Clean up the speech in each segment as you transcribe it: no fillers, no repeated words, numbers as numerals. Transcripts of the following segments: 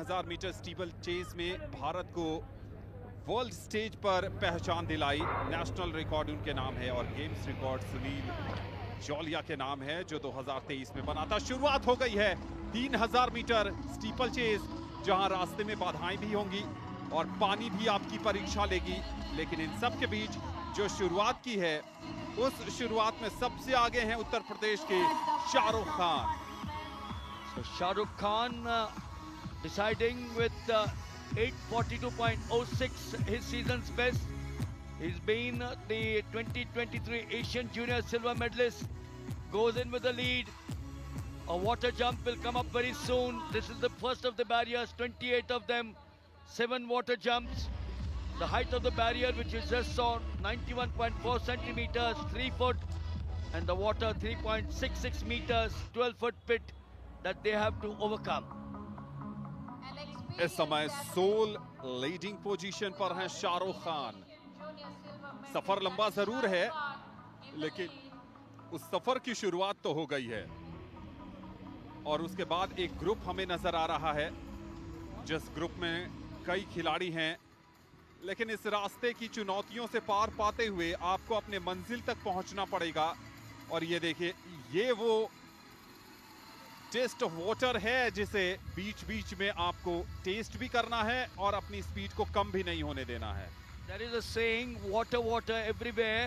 3000 metre steeple chess में भारत को world stage पर पहचान दिलाई। नेशनल रिकॉर्ड उनके नाम है और गेम्स रिकॉर्ड सुनील जौलिया के नाम है जो 2023 में बना था। शुरुआत हो गई है 3000 मीटर स्टीपल चेस, जहां रास्ते में बाधाएं भी होंगी और पानी भी आपकी परीक्षा लेगी, लेकिन इन सब के बीच जो शुरुआत की है उस शुरुआत में सबसे आगे हैं उत्तर प्रदेश के Shahrukh Khan. So Shahrukh Khan deciding with 842.06 his season's best. He's been the 2023 Asian Junior Silver medalist. Goes in with the lead. A water jump will come up very soon. This is the first of the barriers, 28 of them, 7 water jumps. The height of the barrier, which you just saw, 91.4 centimeters, 3 foot, and the water 3.66 meters, 12-foot pit that they have to overcome. इस समय soul leading position पर हैं शाहरुख खान। सफर लंबा जरूर है, लेकिन उस सफर की शुरुआत तो हो गई है और उसके बाद एक ग्रुप हमें नजर आ रहा है जिस ग्रुप में कई खिलाड़ी हैं, लेकिन इस रास्ते की चुनौतियों से पार पाते हुए आपको अपने मंजिल तक पहुंचना पड़ेगा। और ये देखिए, ये वो टेस्ट ऑफ वाटर है जिसे बीच बीच में आपको टेस्ट भी करना है और अपनी स्पीड को कम भी नहीं होने देना है। There is a saying, water, water everywhere,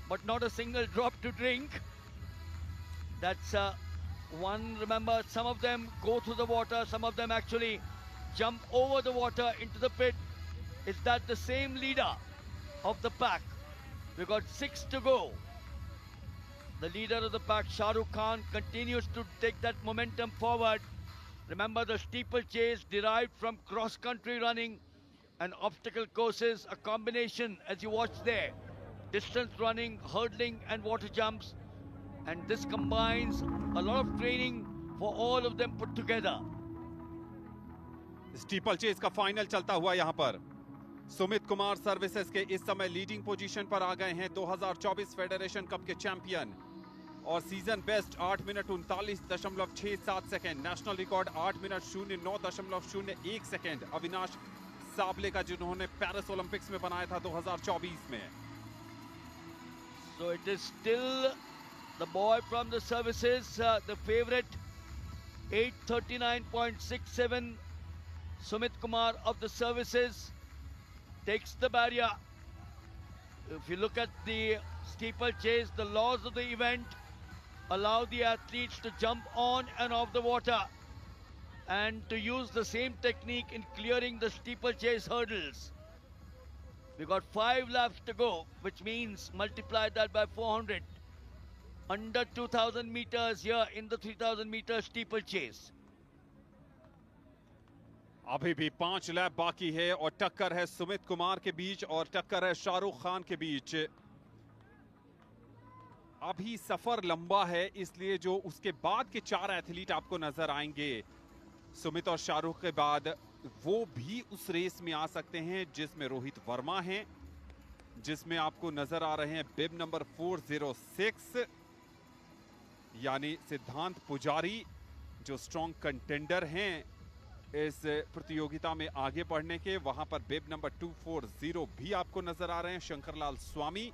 but not a single drop to drink. That's one. Remember, some of them go through the water, some of them actually jump over the water into the pit. Is that the same leader of the pack? We got 6 to go. The leader of the pack, Shahrukh Khan, continues to take that momentum forward. Remember, the steeplechase derived from cross-country running and obstacle courses, a combination, as you watch there, distance running, hurdling and water jumps. And this combines a lot of training for all of them put together. Steeplechase का final चलता हुआ यहां पर Sumit Kumar services के इस समय leading position पर आ गए हैं, 2024 फेडरेशन कप के चैंपियन और season best 8 minute 39.67 second, national record 8 minute 09.01 second Avinash Sable का, जिन्होंने पेरिस ओलंपिक्स में बनाया था 2024 में। So it is still the boy from the services, the favorite, 839.67. Sumit Kumar of the services takes the barrier. If you look at the steeplechase, the laws of the event allow the athletes to jump on and off the water and to use the same technique in clearing the steeplechase hurdles. We got 5 laps to go, which means multiply that by 400. Under 2000 meters here in the 3000 meter steeplechase. अभी भी 5 lap बाकी है और टक्कर है सुमित कुमार के बीच और टक्कर है शाहरुख खान के बीच। अभी सफर लंबा है, इसलिए जो उसके बाद के 4 एथलीट आपको नजर आएंगे सुमित और शाहरुख के बाद, वो भी उस रेस में आ सकते हैं जिसमें रोहित वर्मा हैं, जिसमें आपको नजर आ रहे हैं बिब नंबर 406 यानी सिद्धांत पुजारी, जो स्ट्रॉन्ग कंटेंडर हैं इस प्रतियोगिता में आगे बढ़ने के। वहां पर बिब नंबर 240 भी आपको नजर आ रहे हैं शंकरलाल स्वामी,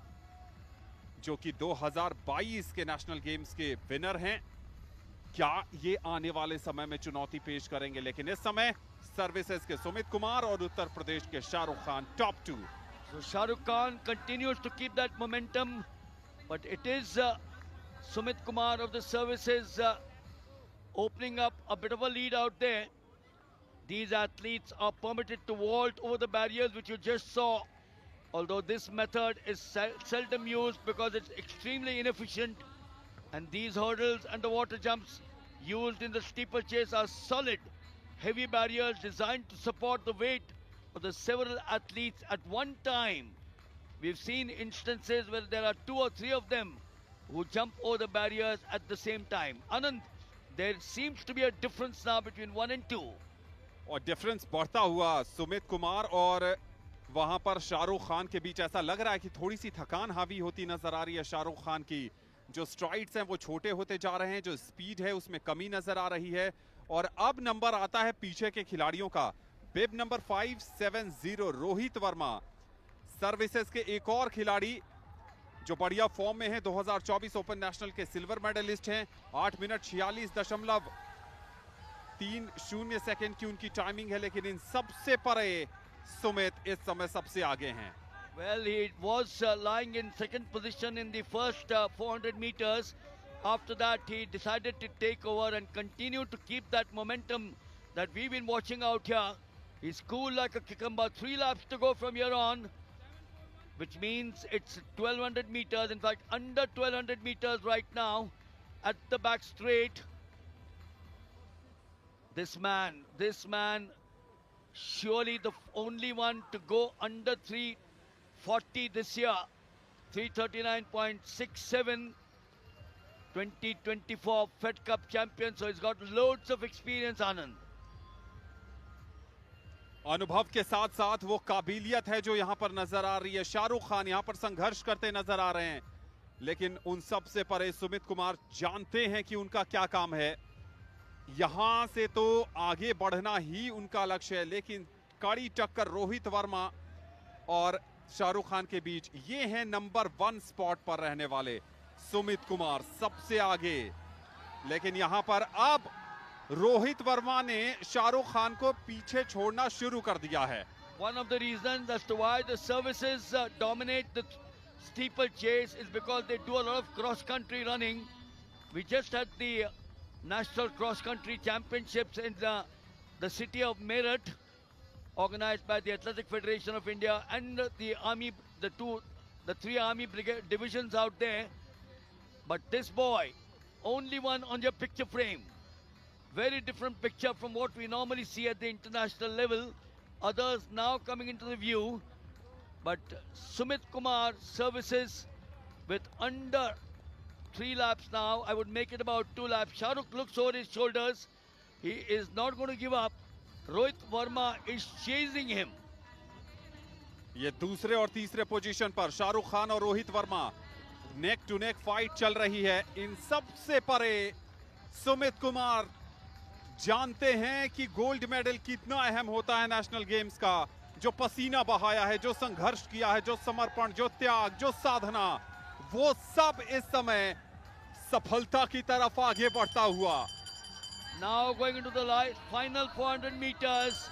जो कि 2022 के नेशनल गेम्स के विनर हैं। क्या ये आने वाले समय में चुनौती पेश करेंगे? लेकिन इस समय सर्विसेज के सुमित कुमार और उत्तर प्रदेश के Shahrukh Khan top 2। So Shahrukh Khan continues to keep that momentum, but it is Sumit Kumar of the services opening up a bit of a lead out there. These athletes are permitted to vault over the barriers which you just saw, although this method is seldom used because it's extremely inefficient, and these hurdles and the water jumps used in the steeplechase are solid, heavy barriers designed to support the weight of the several athletes at one time. We've seen instances where there are 2 or 3 of them who jump over the barriers at the same time. Anand, there seems to be a difference now between 1 and 2. और difference बढ़ता हुआ सुमित कुमार और वहां पर शाहरुख खान के बीच ऐसा लग रहा है कि थोड़ी सी थकान हावी होती नजर आ रही है शाहरुख खान की। जो स्ट्राइड्स हैं वो छोटे होते जा रहे हैं, जो स्पीड है उसमें कमी नजर आ रही है और अब नंबर आता है पीछे के खिलाड़ियों का। बिब नंबर 570 रोहित वर्मा, सर्विसेज के एक और खिलाड़ी जो बढ़िया फॉर्म में है, 2024 ओपन नेशनल के सिल्वर मेडलिस्ट हैं। 8 मिनट 46.30 सेकंड की उनकी टाइमिंग है, लेकिन इन सबसे परे सुमित इस समय सबसे आगे हैं। Well, he was lying in second position in the first 400 meters. After that, he decided to take over and continue to keep that momentum that we've been watching out here. He's cool like a cucumber. 3 laps to go from here on, which means it's 1200 meters. In fact, under 1200 meters right now at the back straight. This man, surely the only one to go under 340 this year. 339.67, 2024 Fed Cup champion, so he's got loads of experience, Anand. अनुभव के साथ साथ वो काबिलियत है जो यहां पर नजर आ रही है। शाहरुख खान यहां पर संघर्ष करते नजर आ रहे हैं, लेकिन उन सब से परे सुमित कुमार जानते हैं कि उनका क्या काम है। यहां से तो आगे बढ़ना ही उनका लक्ष्य है, लेकिन कड़ी टक्कर रोहित वर्मा और शाहरुख खान के बीच। ये हैं नंबर 1 स्पॉट पर रहने वाले सुमित कुमार सबसे आगे, लेकिन यहां पर अब रोहित वर्मा ने शाहरुख खान को पीछे छोड़ना शुरू कर दिया है। One of the reasons as to why the services dominate the steeplechase is because they do a lot of cross-country running. We just had the National Cross-Country Championships in the city of Meerut, organized by the Athletic Federation of India and the Army, the 3 Army brigade divisions out there. But this boy, only one on your picture frame. Very different picture from what we normally see at the international level. Others now coming into the view. But Sumit Kumar services with under 3 laps now. I would make it about 2 laps. Shahrukh looks over his shoulders. He is not going to give up. Rohit Verma is chasing him. ये दूसरे और तीसरे position पर शाहरुख खान और Rohit Verma, neck to neck fight चल रही है। इन सबसे परे सुमित कुमार जानते हैं कि गोल्ड मेडल कितना अहम होता है नेशनल गेम्स का। जो पसीना बहाया है, जो संघर्ष किया है, जो समर्पण, जो त्याग, जो साधना, वो सब इस समय सफलता की तरफ आगे बढ़ता हुआ। Now going into the final 400 meters,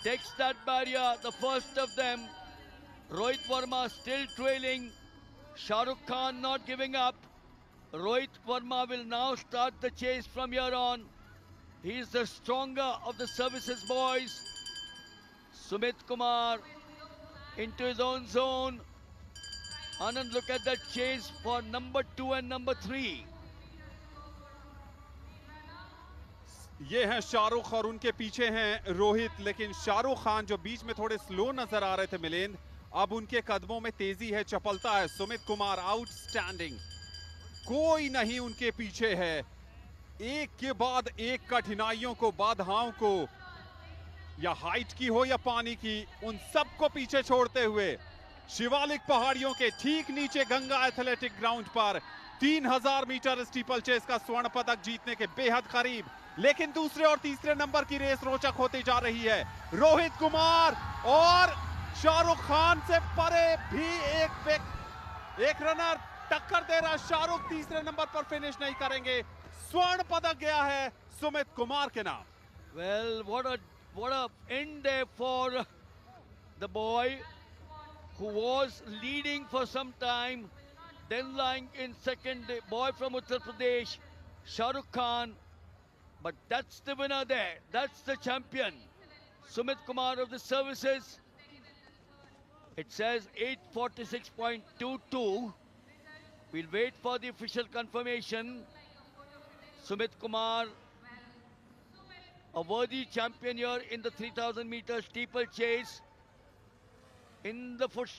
takes that barrier, the first of them. Rohit Verma still trailing. Shahrukh Khan not giving up. Rohit Verma will now start the chase from here on. He's the stronger of the services boys. Sumit Kumar into his own zone. Anand, look at that chase for number 2 and number 3. ये हैं शाहरुख और उनके पीछे हैं रोहित, लेकिन शाहरुख खान जो बीच में थोड़े स्लो नजर आ रहे थे मिलिंद, अब उनके कदमों में तेजी है, चपलता है। सुमित कुमार आउटस्टैंडिंग, कोई नहीं उनके पीछे है। एक के बाद एक कठिनाइयों को, बाधाओं को, या हाइट की हो या पानी की, उन सबको पीछे छोड़ते हुए शिवालिक पहाड़ियों के ठीक नीचे गंगा एथलेटिक ग्राउंड पर 3000 मीटर स्टीपल चेस का स्वर्ण पदक जीतने के बेहद करीब, लेकिन दूसरे और तीसरे नंबर की रेस रोचक होती जा रही है। रोहित कुमार और शाहरुख खान से परे भी एक रनर टक्कर दे रहा। शाहरुख तीसरे नंबर पर फिनिश नहीं करेंगे। स्वर्ण पदक गया है सुमित कुमार के नाम। Well, what a end there for the boy who was leading for some time, then lying in second, the boy from Uttar Pradesh, Shahrukh Khan. But that's the winner there. That's the champion. Sumit Kumar of the services. It says 846.22. We'll wait for the official confirmation. Sumit Kumar, a worthy champion here in the 3000 meter steeplechase. In the footsteps